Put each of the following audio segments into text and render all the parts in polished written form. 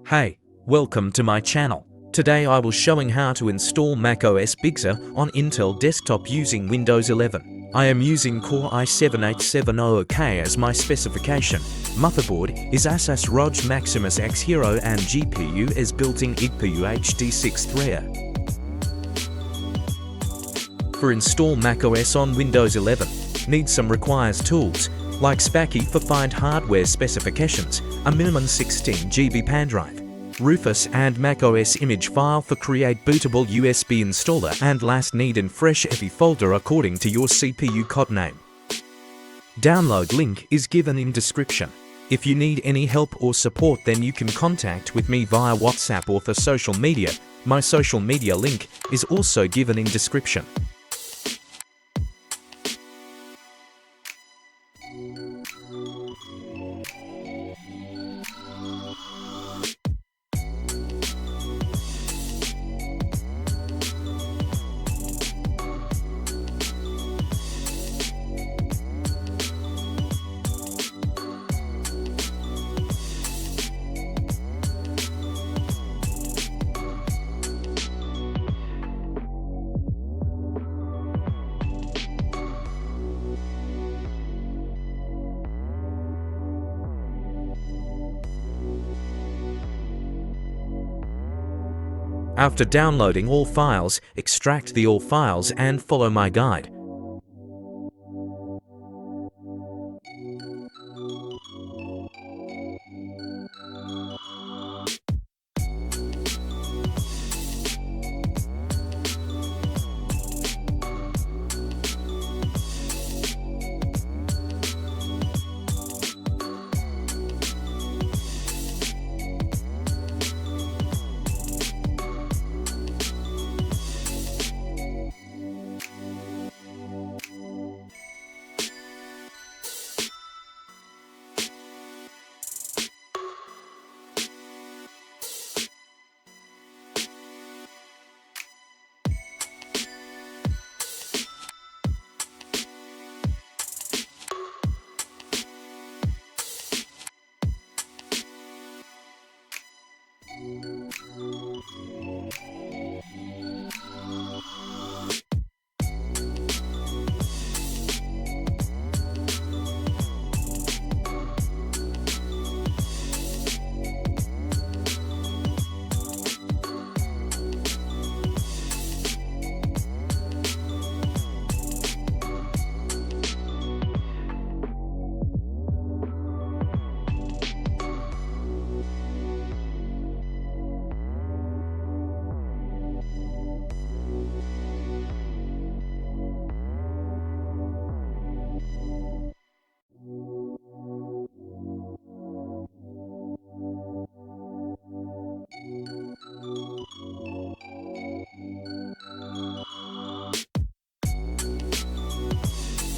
Hey, welcome to my channel. Today I will showing how to install macOS BigSur on Intel desktop using Windows 11. I am using Core i7-8700K as my specification. Motherboard is asus ROG Maximus X Hero and GPU is built-in IGPU HD6 Threer. For install macOS on Windows 11, need some requires tools, like Spacky for find hardware specifications, a minimum 16 GB Pandrive, Rufus and macOS image file for create bootable USB installer, and last need in fresh EFI folder according to your CPU code name. Download link is given in description. If you need any help or support, then you can contact with me via WhatsApp or for social media. My social media link is also given in description. After downloading all files, extract the all files and follow my guide.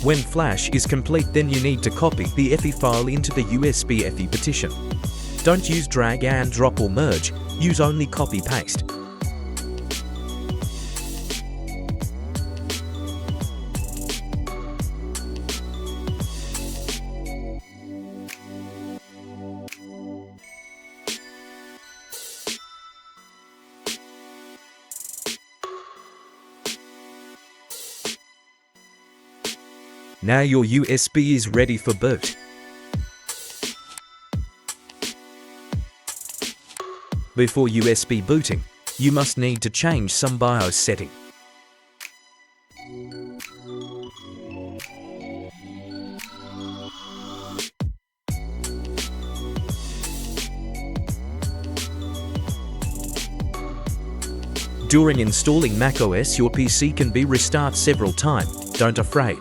When flash is complete, then you need to copy the EFI file into the USB EFI partition. Don't use drag and drop or merge, use only copy paste. Now your USB is ready for boot. Before USB booting, you must need to change some BIOS setting. During installing macOS, your PC can be restarted several times, don't afraid.